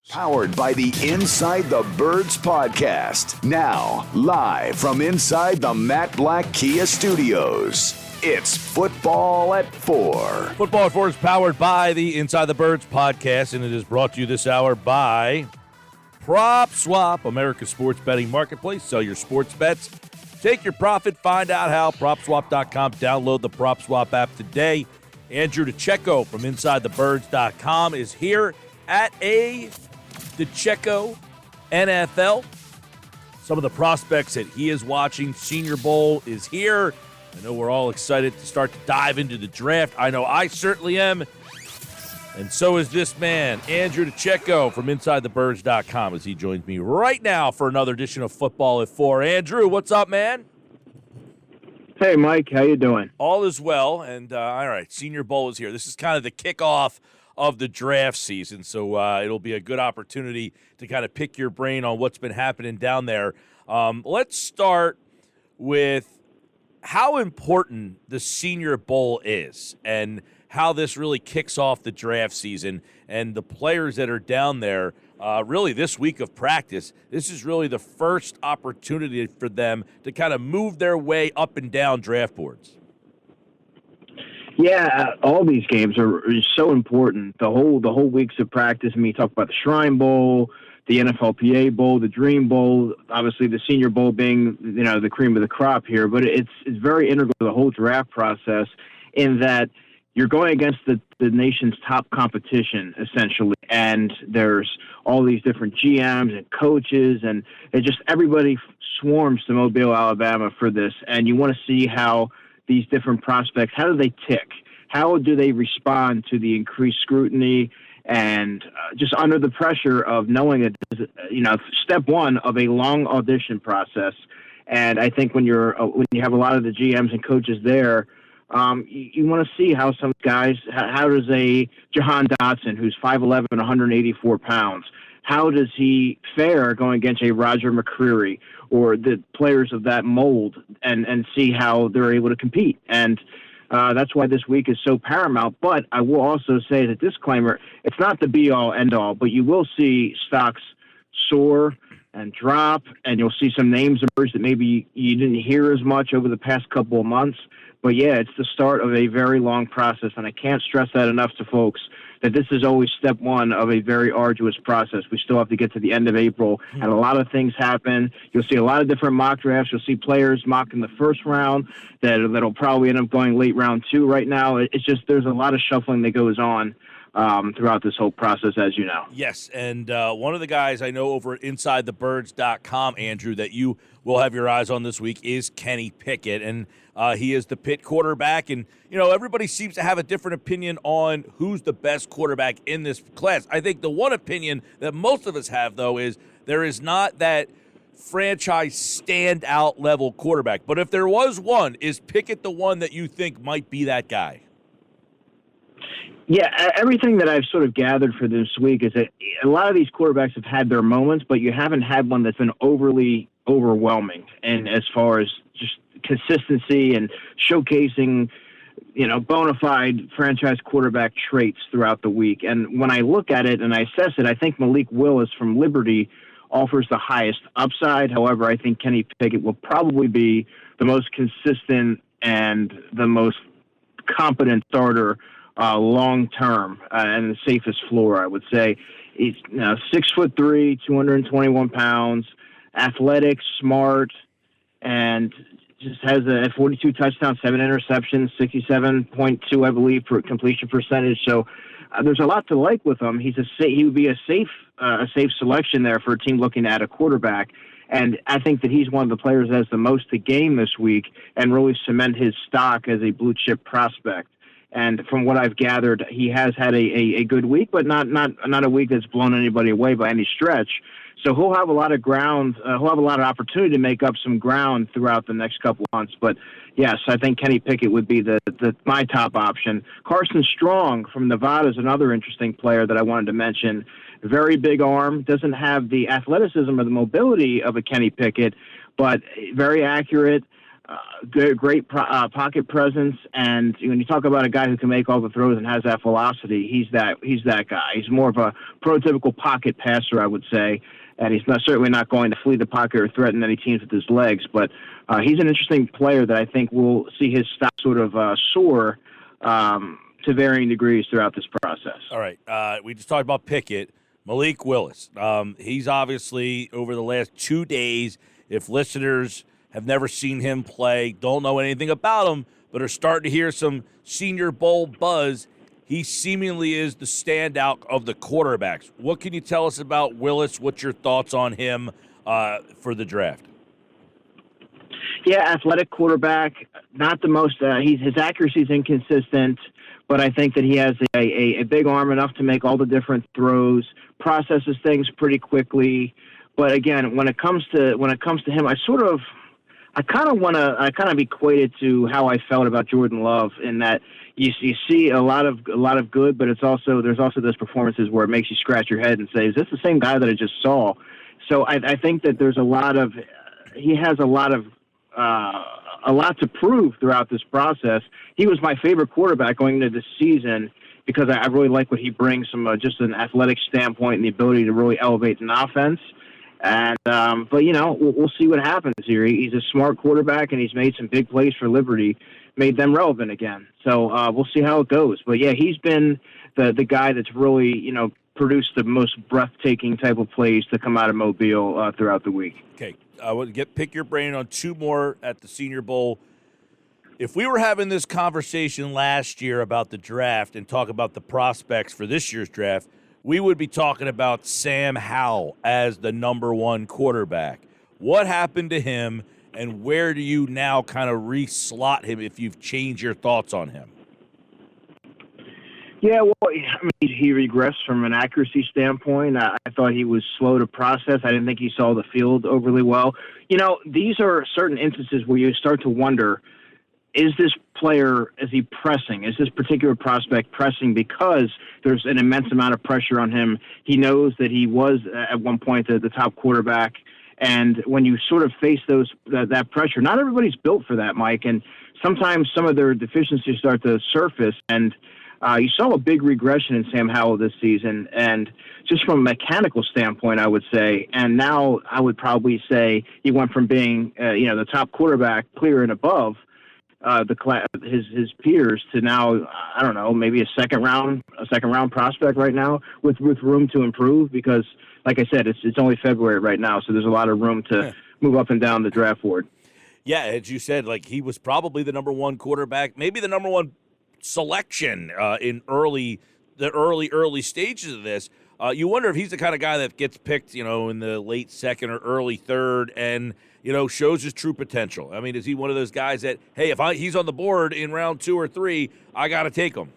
Powered by the Inside the Birds podcast. Now, live from inside the Matt Black Kia Studios. It's Football at 4. Football at 4 is powered by the Inside the Birds podcast, and it is brought to you this hour by Prop Swap, America's sports betting marketplace. Sell your sports bets. Take your profit. Find out how. PropSwap.com. Download the Prop Swap app today. Andrew DiCecco from InsideTheBirds.com is here at a DiCecco NFL. Some of the prospects that he is watching. Senior Bowl is here. I know we're all excited to start to dive into the draft. I know I certainly am. And so is this man, Andrew DiCecco from InsideTheBirds.com, as he joins me right now for another edition of Football at 4. Andrew, what's up, man? Hey, Mike. How you doing? All is well. And, all right, Senior Bowl is here. This is kind of the kickoff of the draft season, so it'll be a good opportunity to kind of pick your brain on what's been happening down there. Let's start with how important the Senior Bowl is and how this really kicks off the draft season and the players that are down there. Really, this week of practice, this is really the first opportunity for them to kind of move their way up and down draft boards. Yeah, all these games are so important. The whole weeks of practice. I mean, you talk about the Shrine Bowl, the NFLPA Bowl, the Dream Bowl, obviously the Senior Bowl being, the cream of the crop here. But it's very integral to the whole draft process in that you're going against the nation's top competition, essentially. And there's all these different GMs and coaches, and it just everybody swarms to Mobile, Alabama for this. And you want to see how these different prospects, how do they tick? How do they respond to the increased scrutiny and just under the pressure of knowing that, step one of a long audition process. And I think when you have a lot of the GMs and coaches there, you want to see how some guys, how does a Jahan Dotson, who's 5'11", 184 pounds, how does he fare going against a Roger Mccreary or the players of that mold and see how they're able to compete? And that's why this week is so paramount. But I will also say as a disclaimer, it's not the be-all, end-all, but you will see stocks soar and drop, and you'll see some names emerge that maybe you didn't hear as much over the past couple of months. But, yeah, it's the start of a very long process, and I can't stress that enough to folks, that this is always step one of a very arduous process. We still have to get to the end of April, and a lot of things happen. You'll see a lot of different mock drafts. You'll see players mock in the first round that'll probably end up going late round 2 right now. It's just there's a lot of shuffling that goes on throughout this whole process, as you know. Yes, and one of the guys I know over at InsideTheBirds.com, Andrew, that you will have your eyes on this week is Kenny Pickett, and he is the Pitt quarterback, and everybody seems to have a different opinion on who's the best quarterback in this class. I think the one opinion that most of us have, though, is there is not that franchise standout level quarterback. But if there was one, is Pickett the one that you think might be that guy? Yeah, everything that I've sort of gathered for this week is that a lot of these quarterbacks have had their moments, but you haven't had one that's been overly overwhelming. And as far as just consistency and showcasing, bona fide franchise quarterback traits throughout the week. And when I look at it and I assess it, I think Malik Willis from Liberty offers the highest upside. However, I think Kenny Pickett will probably be the most consistent and the most competent starter long-term and the safest floor, I would say. He's 6'3", 221 pounds, athletic, smart, and just has a 42 touchdowns, 7 interceptions, 67.2, I believe, for completion percentage. So there's a lot to like with him. He would be a safe selection there for a team looking at a quarterback. And I think that he's one of the players that has the most to gain this week and really cement his stock as a blue chip prospect. And from what I've gathered, he has had a good week, but not a week that's blown anybody away by any stretch. So he'll have a lot of ground. He'll have a lot of opportunity to make up some ground throughout the next couple of months. But yes, I think Kenny Pickett would be my top option. Carson Strong from Nevada is another interesting player that I wanted to mention. Very big arm, doesn't have the athleticism or the mobility of a Kenny Pickett, but very accurate. great pocket presence, and when you talk about a guy who can make all the throws and has that velocity, he's that guy. He's more of a prototypical pocket passer, I would say, and he's certainly not going to flee the pocket or threaten any teams with his legs. But he's an interesting player that I think we'll see his stock sort of soar to varying degrees throughout this process. All right, we just talked about Pickett. Malik Willis. He's obviously over the last 2 days. If listeners have never seen him play, don't know anything about him, but are starting to hear some Senior Bowl buzz, he seemingly is the standout of the quarterbacks. What can you tell us about Willis? What's your thoughts on him for the draft? Yeah, athletic quarterback, not the most his accuracy is inconsistent, but I think that he has a big arm enough to make all the different throws, processes things pretty quickly. But again, when it comes to him, I kind of equate it to how I felt about Jordan Love, in that you see a lot of good, but there's also those performances where it makes you scratch your head and say, is this the same guy that I just saw? So I think that he has a lot to prove throughout this process. He was my favorite quarterback going into this season because I really like what he brings from just an athletic standpoint and the ability to really elevate an offense. And but we'll see what happens here. He's a smart quarterback, and he's made some big plays for Liberty, made them relevant again. So we'll see how it goes. But yeah, he's been the guy that's really produced the most breathtaking type of plays to come out of Mobile throughout the week. Okay, I want to pick your brain on two more at the Senior Bowl. If we were having this conversation last year about the draft and talk about the prospects for this year's draft, we would be talking about Sam Howell as the number one quarterback. What happened to him, and where do you now kind of re-slot him if you've changed your thoughts on him? Yeah, well, he regressed from an accuracy standpoint. I thought he was slow to process. I didn't think he saw the field overly well. These are certain instances where you start to wonder, is this player, is he pressing? Is this particular prospect pressing because there's an immense amount of pressure on him? He knows that he was at one point the top quarterback. And when you sort of face that pressure, not everybody's built for that, Mike. And sometimes some of their deficiencies start to surface. And you saw a big regression in Sam Howell this season. And just from a mechanical standpoint, I would say, and now I would probably say he went from being, the top quarterback, clear and above, his peers, to now, I don't know, maybe a second round prospect right now with room to improve, because like I said, it's only February right now, so there's a lot of room to move up and down the draft board. Yeah, as you said, like, he was probably the number one quarterback, maybe the number one selection in the early stages of this. You wonder if he's the kind of guy that gets picked, in the late second or early third and, shows his true potential. I mean, is he one of those guys that, hey, if he's on the board in round 2 or 3, I got to take him?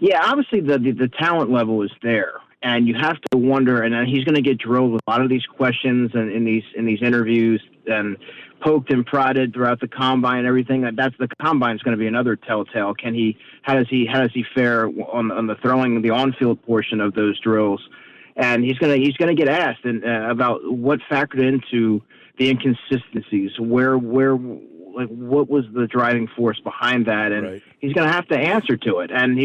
Yeah, obviously the talent level is there, and you have to wonder. And he's going to get drilled with a lot of these questions and in these interviews, and poked and prodded throughout the combine and everything. The combine is going to be another telltale. How does he fare on the throwing, the on-field portion of those drills? And he's gonna get asked about what factored into the inconsistencies, where what was the driving force behind that, and right. He's gonna have to answer to it, and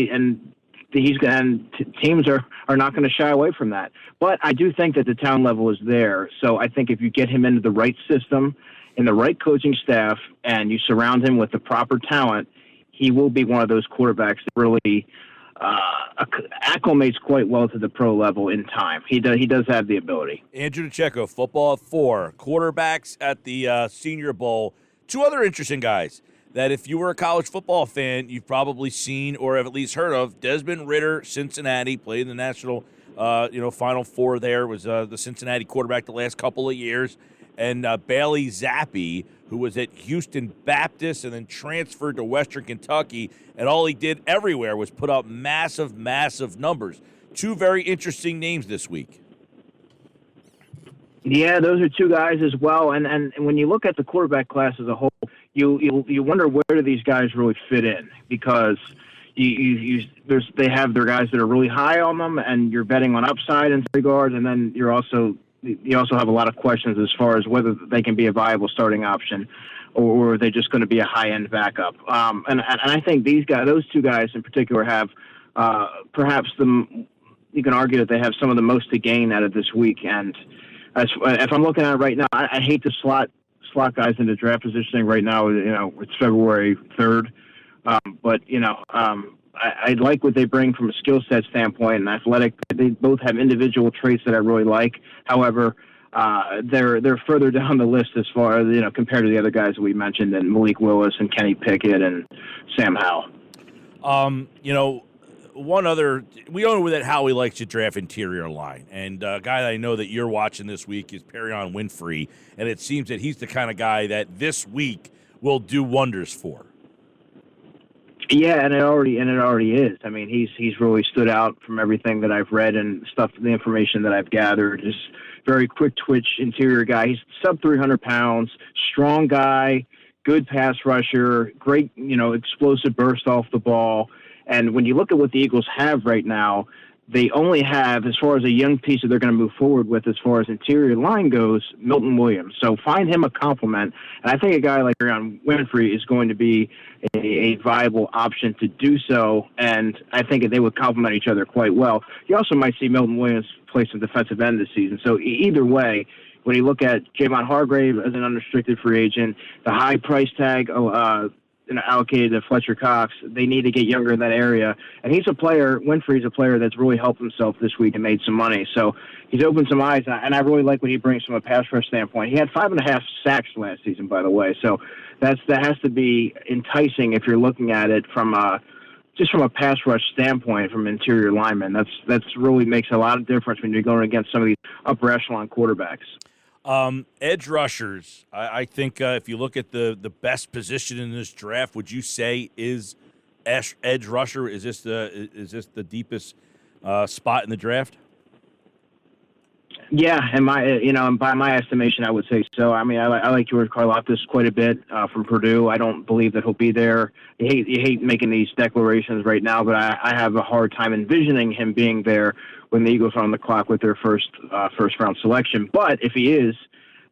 teams are not going to shy away from that. But I do think that the talent level is there. So I think if you get him into the right system, in the right coaching staff, and you surround him with the proper talent, he will be one of those quarterbacks that really acclimates quite well to the pro level in time. He does have the ability. Andrew DiCecco, Football at 4, quarterbacks at the Senior Bowl. Two other interesting guys that if you were a college football fan, you've probably seen or have at least heard of. Desmond Ritter, Cincinnati, played in the national Final Four there, was the Cincinnati quarterback the last couple of years. And Bailey Zappi, who was at Houston Baptist and then transferred to Western Kentucky, and all he did everywhere was put up massive, massive numbers. Two very interesting names this week. Yeah, those are two guys as well. And when you look at the quarterback class as a whole, you wonder where do these guys really fit in, because they have their guys that are really high on them, and you're betting on upside in regards, and then you're also you also have a lot of questions as far as whether they can be a viable starting option, or are they just going to be a high-end backup. And I think those two guys in particular, have perhaps you can argue that they have some of the most to gain out of this week. And if I'm looking at it right now, I hate to slot guys into draft positioning right now. It's February 3rd, but I like what they bring from a skill set standpoint and athletic. They both have individual traits that I really like. However, they're further down the list as far as, compared to the other guys that we mentioned, and Malik Willis and Kenny Pickett and Sam Howell. One other, we all know that Howie likes to draft interior line, and a guy that I know that you're watching this week is Perrian Winfrey, and it seems that he's the kind of guy that this week will do wonders for. Yeah, and it already is. I mean, he's really stood out from everything that I've read and the information that I've gathered. Just very quick twitch interior guy. He's sub 300 pounds, strong guy, good pass rusher, great, explosive burst off the ball. And when you look at what the Eagles have right now, they only have, as far as a young piece that they're going to move forward with as far as interior line goes, Milton Williams. So find him a compliment. And I think a guy like Perrian Winfrey is going to be a viable option to do so. And I think they would complement each other quite well. You also might see Milton Williams play some defensive end this season. So either way, when you look at Javon Hargrave as an unrestricted free agent, the high price tag allocated to Fletcher Cox, they need to get younger in that area. And Winfrey's a player that's really helped himself this week and made some money. So he's opened some eyes, and I really like what he brings from a pass rush standpoint. He had 5.5 sacks last season, by the way. So that has to be enticing if you're looking at it from a pass rush standpoint, from interior linemen. That's really makes a lot of difference when you're going against some of these upper echelon quarterbacks. Edge rushers, I think if you look at the best position in this draft, would you say is edge rusher? Is this the deepest spot in the draft? Yeah, and by my estimation, I would say so. I mean, I like George Karlaftis quite a bit from Purdue. I don't believe that he'll be there. You hate making these declarations right now, but I have a hard time envisioning him being there when the Eagles are on the clock with their first round selection. But if he is,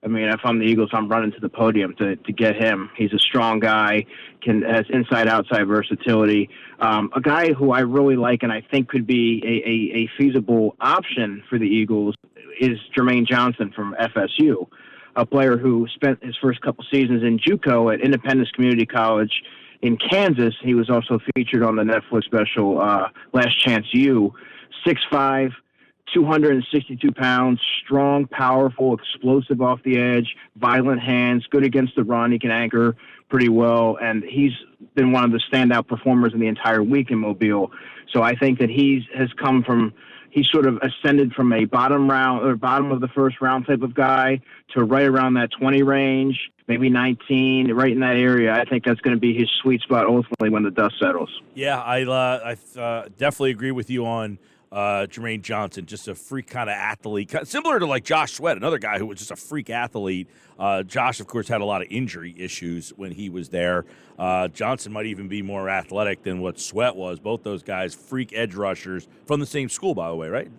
I mean, if I'm the Eagles, I'm running to the podium to get him. He's a strong guy, has inside-outside versatility. A guy who I really like and I think could be a feasible option for the Eagles is Jermaine Johnson from FSU, a player who spent his first couple seasons in JUCO at Independence Community College in Kansas. He was also featured on the Netflix special Last Chance U. 6'5", 262 pounds, strong, powerful, explosive off the edge, violent hands, good against the run. He can anchor pretty well, and he's been one of the standout performers in the entire week in Mobile. So I think that he's sort of ascended from a bottom of the first round type of guy to right around that 20 range, maybe 19, right in that area. I think that's going to be his sweet spot ultimately when the dust settles. Yeah, I definitely agree with you on Jermaine Johnson, just a freak kind of athlete, similar to like Josh Sweat, another guy who was just a freak athlete. Josh, of course, had a lot of injury issues when he was there. Johnson might even be more athletic than what Sweat was. Both those guys, freak edge rushers from the same school, by the way, right?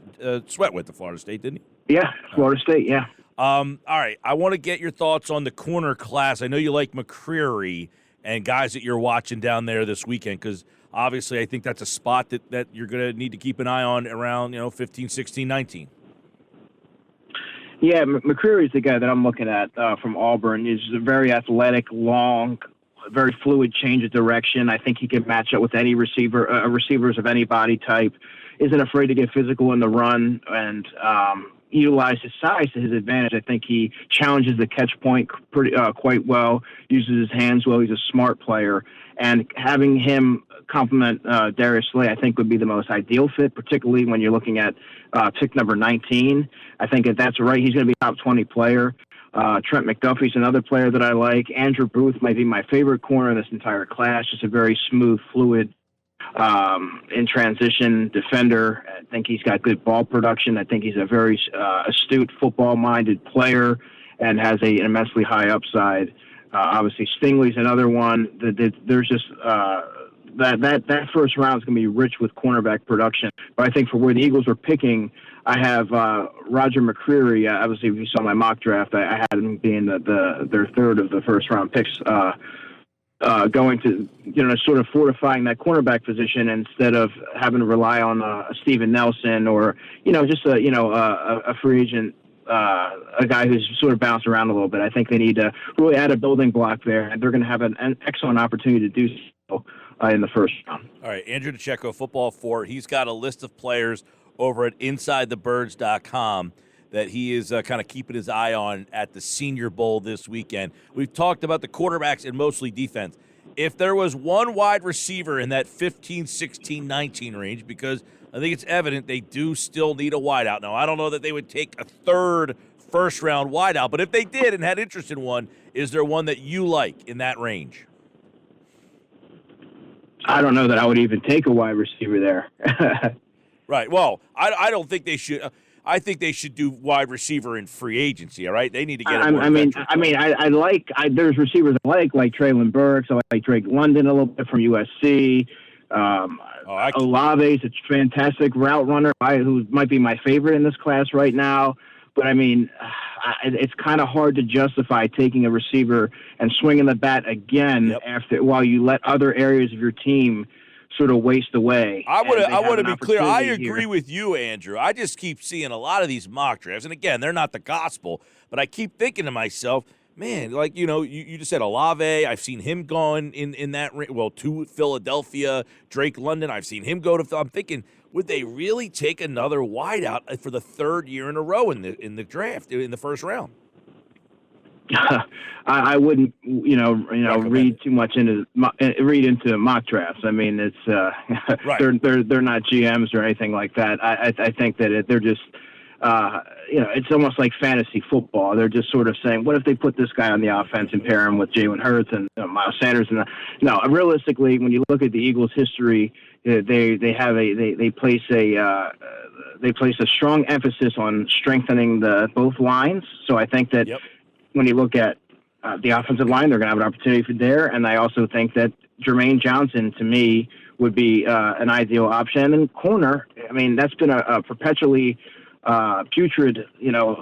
Sweat went to Florida State, didn't he? Yeah, Florida State, yeah. All right, I want to get your thoughts on the corner class. I know you like Mccreary and guys that you're watching down there this weekend, because obviously I think that's a spot that you're going to need to keep an eye on around 15, 16, 19. Yeah, Mccreary is the guy that I'm looking at from Auburn. He's a very athletic, long, very fluid change of direction. I think he can match up with any receivers of any body type. Isn't afraid to get physical in the run and utilize his size to his advantage. I think he challenges the catch point quite well, uses his hands well. He's a smart player. And having him complement Darius Slay, I think, would be the most ideal fit, particularly when you're looking at pick number 19. I think if that's right, he's going to be a top 20 player. Trent Mcduffie's another player that I like. Andrew Booth might be my favorite corner in this entire class. Just a very smooth, fluid, in transition defender. I think he's got good ball production. I think he's a very astute, football-minded player and has an immensely high upside. Obviously, Stingley's another one. There's just that first round is going to be rich with cornerback production. But I think for where the Eagles are picking, I have Roger Mccreary. Obviously, if you saw my mock draft, I had him being their third of the first round picks, going to sort of fortifying that cornerback position instead of having to rely on Steven Nelson or just a free agent. A guy who's sort of bounced around a little bit. I think they need to really add a building block there, and they're going to have an excellent opportunity to do so in the first round. All right, Andrew DiCecco, Football 4. He's got a list of players over at InsideTheBirds.com that he is kind of keeping his eye on at the Senior Bowl this weekend. We've talked about the quarterbacks and mostly defense. If there was one wide receiver in that 15, 16, 19 range, because I think it's evident they do still need a wideout. Now, I don't know that they would take a third first-round wideout, but if they did and had interest in one, is there one that you like in that range? I don't know that I would even take a wide receiver there. Right. Well, I don't think they should. I think they should do wide receiver in free agency. All right, they need to get. There's receivers I like Traylon Burks. I like Drake London a little bit from USC. Olave is a fantastic route runner, who might be my favorite in this class right now. But I mean, it's kind of hard to justify taking a receiver and swinging the bat again while you let other areas of your team sort of waste away. I want to be clear. I agree with you, Andrew. I just keep seeing a lot of these mock drafts, and again, they're not the gospel, but I keep thinking to myself, man, like, you just said Olave. I've seen him gone in that to Philadelphia. Drake London, I've seen him go to. I'm thinking, would they really take another wideout for the third year in a row in the draft in the first round? I wouldn't, read too much into mock drafts. I mean, it's right. they're not GMs or anything like that. I think that they're just. It's almost like fantasy football. They're just sort of saying, what if they put this guy on the offense and pair him with Jalen Hurts and Miles Sanders? No, realistically, when you look at the Eagles' history, they place a strong emphasis on strengthening both lines. So I think that when you look at the offensive line, they're going to have an opportunity for there. And I also think that Jermaine Johnson, to me, would be an ideal option. And corner, I mean, that's been a perpetually putrid,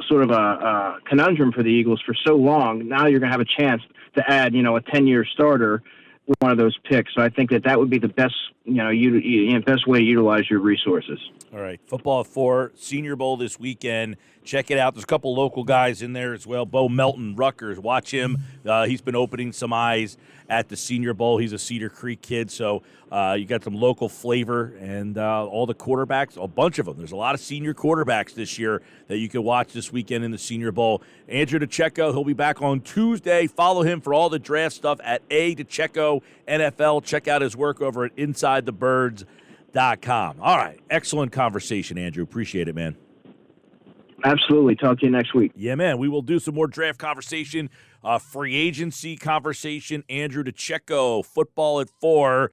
sort of a conundrum for the Eagles for so long. Now you're going to have a chance to add, a 10-year starter with one of those picks. So I think that would be the best, best way to utilize your resources. All right, Football 4, Senior Bowl this weekend. Check it out. There's a couple local guys in there as well. Bo Melton, Rutgers. Watch him. He's been opening some eyes at the Senior Bowl. He's a Cedar Creek kid, so you got some local flavor. And all the quarterbacks, a bunch of them. There's a lot of senior quarterbacks this year that you can watch this weekend in the Senior Bowl. Andrew DiCecco, he'll be back on Tuesday. Follow him for all the draft stuff at DiCecco NFL. Check out his work over at InsideTheBirds.com. All right, excellent conversation, Andrew. Appreciate it, man. Absolutely. Talk to you next week. Yeah, man. We will do some more draft conversation, free agency conversation. Andrew DiCecco, Football at 4.